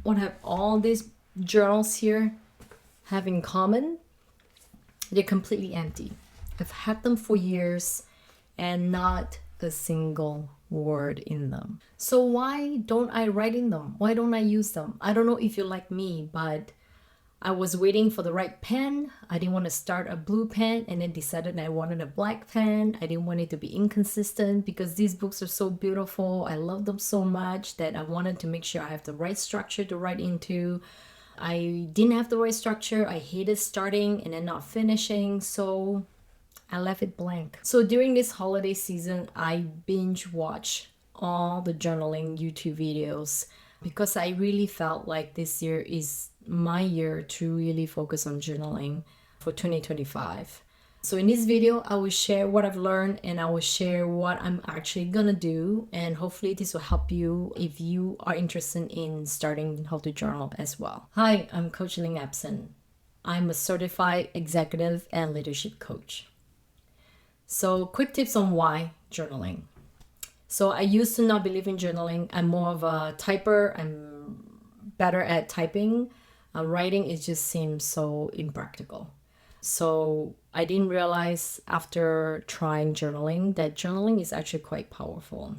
what have all these journals here have in common? They're completely empty. I've had them for years and not a single word in them. So why don't I write in them? Why don't I use them? I don't know if you're like me, but I was waiting for the right pen. I didn't want to start a blue pen and then decided I wanted a black pen. I didn't want it to be inconsistent because these books are so beautiful. I love them so much that I wanted to make sure I have the right structure to write into. I didn't have the right structure. I hated starting and then not finishing, so I left it blank. So during this holiday season, I binge watch all the journaling YouTube videos because I really felt like this year is my year to really focus on journaling for 2025. So in this video, I will share what I've learned and I will share what I'm actually gonna do, and hopefully this will help you if you are interested in starting how to journal as well. Hi, I'm Coach Ling Epson. I'm a certified executive and leadership coach. So quick tips on why journaling. So I used to not believe in journaling. I'm more of a typer. I'm better at typing. Writing, it just seems so impractical. So I didn't realize after trying journaling that journaling is actually quite powerful.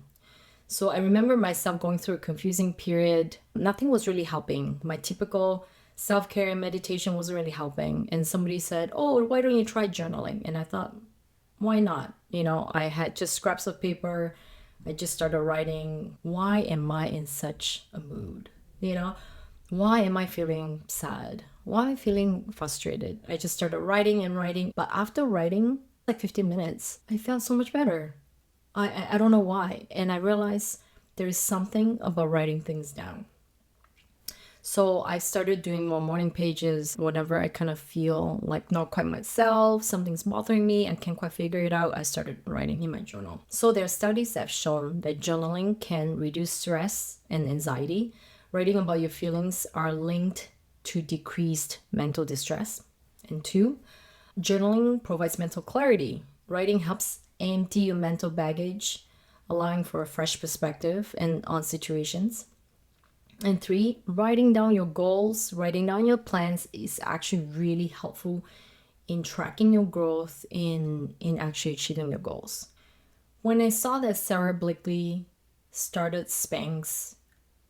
So I remember myself going through a confusing period. Nothing was really helping. My typical self-care and meditation wasn't really helping. And somebody said, oh, why don't you try journaling? And I thought, why not? I had just scraps of paper. I just started writing. Why am I in such a mood? Why am I feeling sad? Why am I feeling frustrated? I just started writing and writing. But after writing, like 15 minutes, I felt so much better. I don't know why. And I realized there is something about writing things down. So I started doing more morning pages whenever I kind of feel like not quite myself, something's bothering me, I can't quite figure it out. I started writing in my journal. So there are studies that have shown that journaling can reduce stress and anxiety. Writing about your feelings are linked to decreased mental distress. And 2, journaling provides mental clarity. Writing helps empty your mental baggage, allowing for a fresh perspective and on situations. And 3, writing down your goals, writing down your plans is actually really helpful in tracking your growth in actually achieving your goals. When I saw that Sara Blakely started Spanx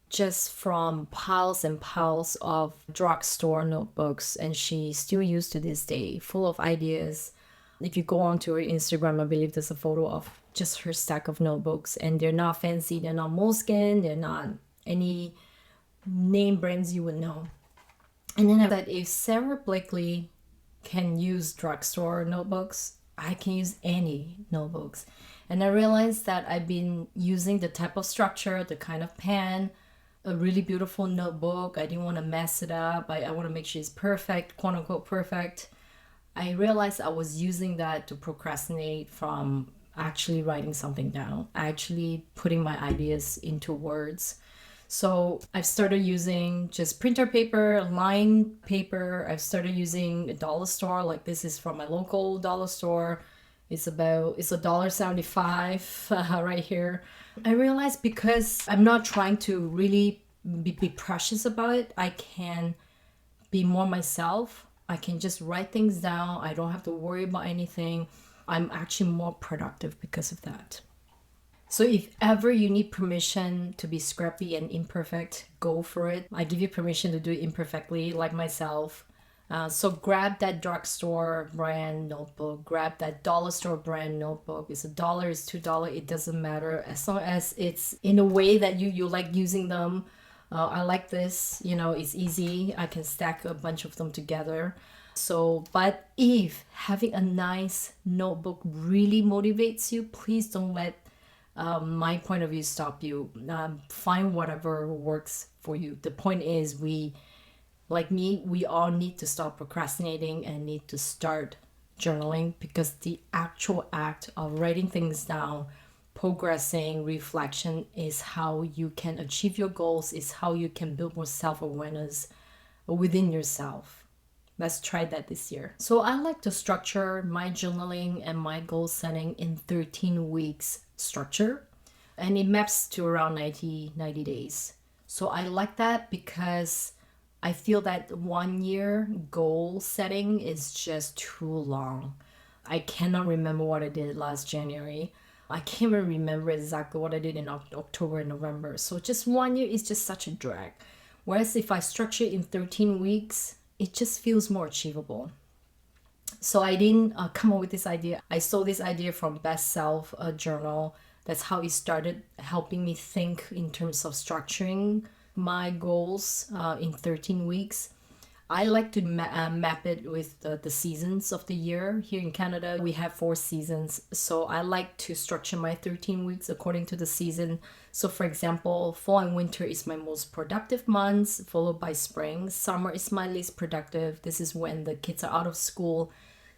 just from piles and piles of drugstore notebooks, and she still used to this day, full of ideas. If you go onto her Instagram, I believe there's a photo of just her stack of notebooks, and they're not fancy, they're not Moleskine, they're not any name brands you would know. And then I thought, if Sara Blakely can use drugstore notebooks, I can use any notebooks. And I realized that I've been using the type of structure, the kind of pen, a really beautiful notebook. I didn't want to mess it up. I want to make sure it's perfect, quote unquote perfect. I realized I was using that to procrastinate from actually writing something down, actually putting my ideas into words. So I've started using just printer paper, lined paper. I've started using a dollar store. Like this is from my local dollar store. It's $1.75 right here. I realized because I'm not trying to really be precious about it, I can be more myself. I can just write things down. I don't have to worry about anything. I'm actually more productive because of that. So if ever you need permission to be scrappy and imperfect, go for it. I give you permission to do it imperfectly, like myself. So grab that drugstore brand notebook, grab that dollar store brand notebook. It's $1, it's $2, it doesn't matter. As long as it's in a way that you like using them. I like this, it's easy. I can stack a bunch of them together. So, but if having a nice notebook really motivates you, please don't let my point of view stop you. Find whatever works for you. The point is, we all need to stop procrastinating and need to start journaling, because the actual act of writing things down, progressing, reflection is how you can achieve your goals, is how you can build more self-awareness within yourself. Let's try that this year. So I like to structure my journaling and my goal setting in 13 weeks structure, and it maps to around 90 days. So I like that because I feel that 1 year goal setting is just too long. I cannot remember what I did last January. I can't even remember exactly what I did in October and November. So just 1 year is just such a drag. Whereas if I structure it in 13 weeks, it just feels more achievable. So I didn't come up with this idea. I stole this idea from Best Self Journal. That's how it started helping me think in terms of structuring my goals in 13 weeks. I like to map it with the seasons of the year. Here in Canada, we have 4 seasons. So I like to structure my 13 weeks according to the season. So for example, fall and winter is my most productive months, followed by spring. Summer is my least productive. This is when the kids are out of school.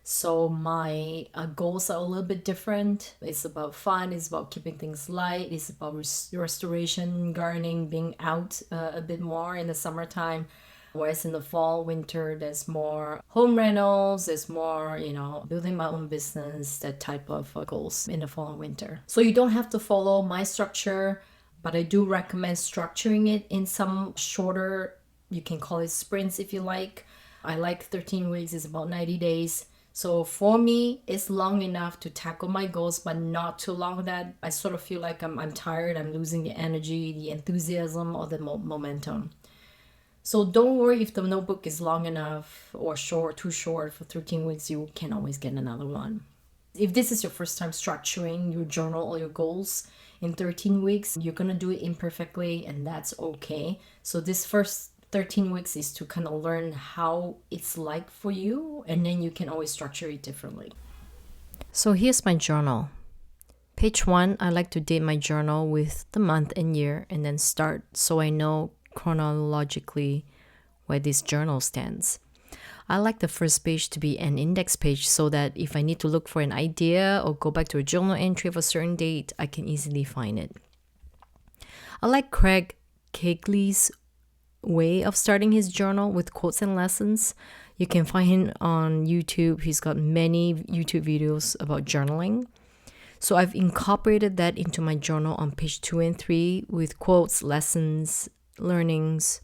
So my goals are a little bit different. It's about fun. It's about keeping things light. It's about restoration, gardening, being out a bit more in the summertime. Whereas in the fall, winter, there's more home rentals, there's more, building my own business, that type of goals in the fall and winter. So you don't have to follow my structure, but I do recommend structuring it in some shorter, you can call it sprints if you like. I like 13 weeks, it's about 90 days. So for me, it's long enough to tackle my goals, but not too long that I sort of feel like I'm tired, I'm losing the energy, the enthusiasm, or the momentum. So don't worry if the notebook is long enough or too short for 13 weeks, you can always get another one. If this is your first time structuring your journal or your goals in 13 weeks, you're going to do it imperfectly, and that's okay. So this first 13 weeks is to kind of learn how it's like for you, and then you can always structure it differently. So here's my journal. Page 1, I like to date my journal with the month and year and then start so I know chronologically where this journal stands. I like the first page to be an index page so that if I need to look for an idea or go back to a journal entry of a certain date, I can easily find it. I like Craig Kegley's way of starting his journal with quotes and lessons. You can find him on YouTube. He's got many YouTube videos about journaling. So I've incorporated that into my journal on page 2 and 3 with quotes, lessons, learnings.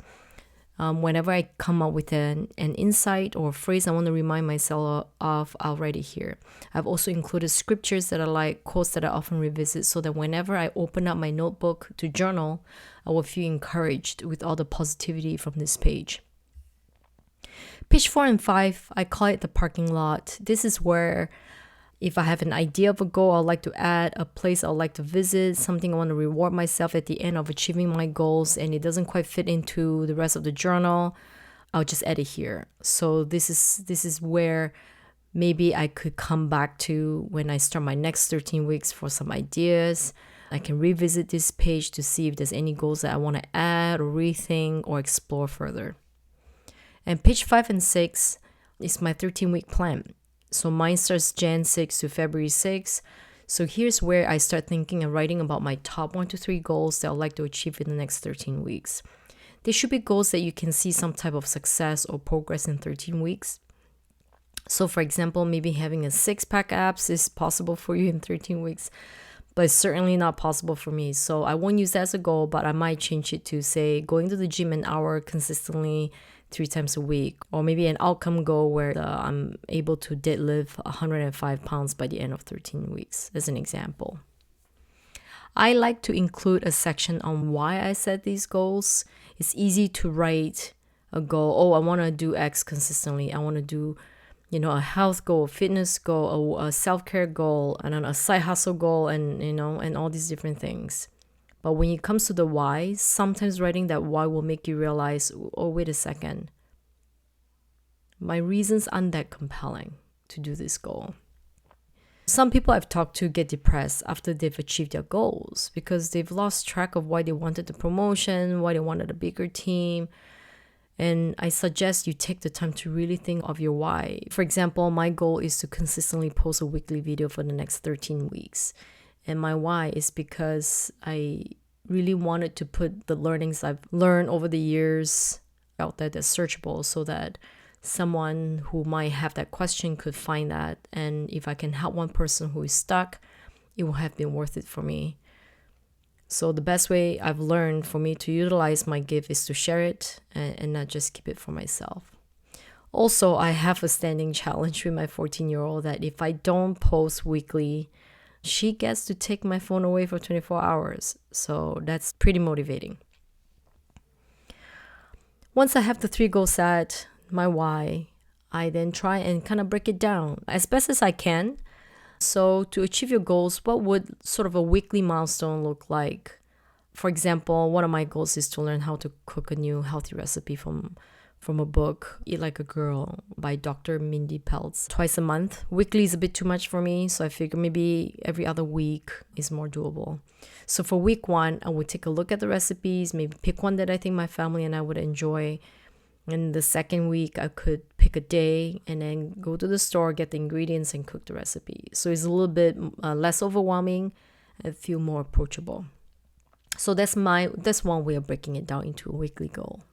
Whenever I come up with an insight or phrase I want to remind myself of, I'll write it here. I've also included scriptures that I like, quotes that I often revisit, so that whenever I open up my notebook to journal, I will feel encouraged with all the positivity from this page. Page 4 and 5, I call it the parking lot. This is where if I have an idea of a goal I'd like to add, a place I'd like to visit, something I want to reward myself at the end of achieving my goals, and it doesn't quite fit into the rest of the journal, I'll just add it here. So this is where maybe I could come back to when I start my next 13 weeks for some ideas. I can revisit this page to see if there's any goals that I want to add or rethink or explore further. And page 5 and 6 is my 13-week plan. So mine starts Jan 6 to February 6. So here's where I start thinking and writing about my top 1 to 3 goals that I'd like to achieve in the next 13 weeks. They should be goals that you can see some type of success or progress in 13 weeks. So for example, maybe having a 6-pack abs is possible for you in 13 weeks, but it's certainly not possible for me. So I won't use that as a goal, but I might change it to say going to the gym an hour consistently 3 times a week, or maybe an outcome goal where I'm able to deadlift 105 pounds by the end of 13 weeks, as an example. I like to include a section on why I set these goals. It's easy to write a goal. I want to do X consistently. I want to do, a health goal, a fitness goal, a self-care goal, and a side hustle goal, and all these different things. But when it comes to the why, sometimes writing that why will make you realize, oh, wait a second. My reasons aren't that compelling to do this goal. Some people I've talked to get depressed after they've achieved their goals because they've lost track of why they wanted the promotion, why they wanted a bigger team. And I suggest you take the time to really think of your why. For example, my goal is to consistently post a weekly video for the next 13 weeks. And my why is because I really wanted to put the learnings I've learned over the years out there that's searchable so that someone who might have that question could find that. And if I can help one person who is stuck, it will have been worth it for me. So the best way I've learned for me to utilize my gift is to share it and not just keep it for myself. Also, I have a standing challenge with my 14-year-old that if I don't post weekly, she gets to take my phone away for 24 hours. So that's pretty motivating. Once I have the 3 goals set, my why, I then try and kind of break it down as best as I can. So to achieve your goals, what would sort of a weekly milestone look like? For example, one of my goals is to learn how to cook a new healthy recipe from a book, Eat Like a Girl by Dr. Mindy Pelz, twice a month. Weekly is a bit too much for me, so I figure maybe every other week is more doable. So for week 1, I would take a look at the recipes, maybe pick one that I think my family and I would enjoy. And the second week, I could pick a day and then go to the store, get the ingredients, and cook the recipe. So it's a little bit less overwhelming and feel more approachable. So that's one way of breaking it down into a weekly goal.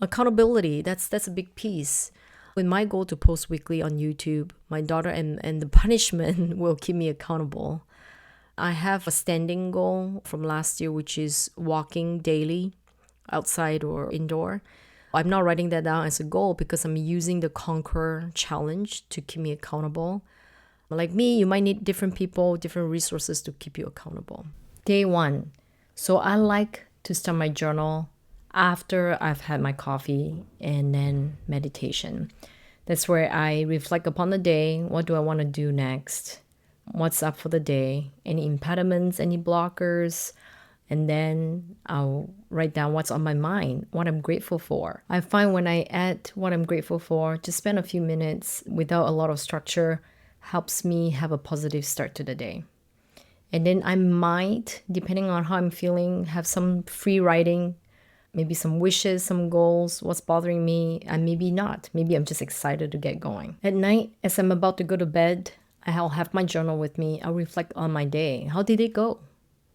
Accountability, that's a big piece. With my goal to post weekly on YouTube, my daughter and the punishment will keep me accountable. I have a standing goal from last year, which is walking daily, outside or indoor. I'm not writing that down as a goal because I'm using the Conquer challenge to keep me accountable. Like me, you might need different people, different resources to keep you accountable. Day 1. So I like to start my journal after I've had my coffee and then meditation. That's where I reflect upon the day. What do I want to do next? What's up for the day? Any impediments, any blockers? And then I'll write down what's on my mind, what I'm grateful for. I find when I add what I'm grateful for, just spend a few minutes without a lot of structure helps me have a positive start to the day. And then I might, depending on how I'm feeling, have some free writing, maybe some wishes, some goals, what's bothering me, and maybe not. Maybe I'm just excited to get going. At night, as I'm about to go to bed, I'll have my journal with me. I'll reflect on my day. How did it go?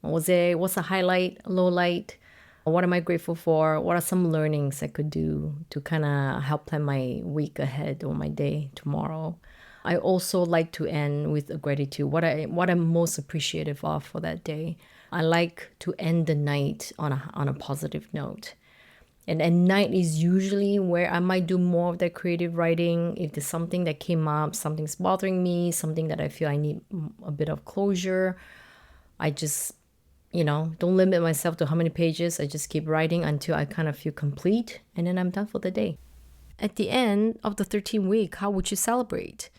What's a highlight, low light? What am I grateful for? What are some learnings I could do to kind of help plan my week ahead or my day tomorrow? I also like to end with a gratitude, what I'm most appreciative of for that day. I like to end the night on a positive note. And at night is usually where I might do more of that creative writing. If there's something that came up, something's bothering me, something that I feel I need a bit of closure, I just, don't limit myself to how many pages. I just keep writing until I kind of feel complete, and then I'm done for the day. At the end of the 13th week, how would you celebrate?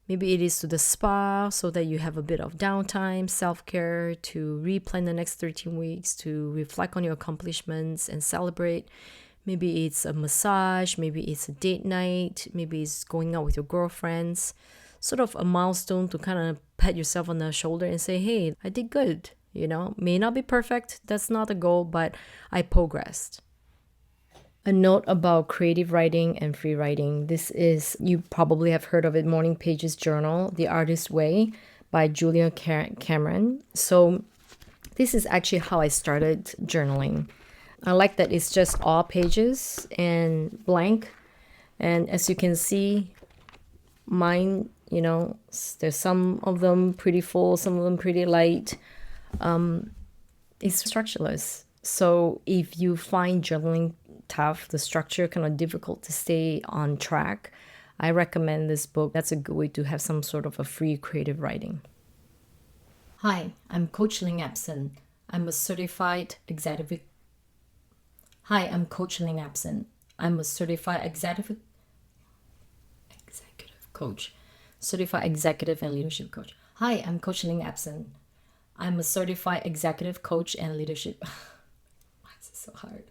Maybe it is to the spa so that you have a bit of downtime, self-care, to replan the next 13 weeks, to reflect on your accomplishments and celebrate. Maybe it's a massage, maybe it's a date night, maybe it's going out with your girlfriends. Sort of a milestone to kind of pat yourself on the shoulder and say, hey, I did good. May not be perfect, that's not the goal, but I progressed. A note about creative writing and free writing. This is, you probably have heard of it, Morning Pages Journal, The Artist's Way by Julia Cameron. So this is actually how I started journaling. I like that it's just all pages and blank. And as you can see, mine, there's some of them pretty full, some of them pretty light. It's structureless. So if you find journaling tough, the structure kind of difficult to stay on track, I recommend this book. That's a good way to have some sort of a free creative writing. Hi, I'm Coach Ling Epson. I'm a certified executive. Hi, I'm Coach Ling Epson. I'm a certified executive coach, certified executive and leadership coach. Hi, I'm Coach Ling Epson. I'm a certified executive coach and leadership. Why is it so hard?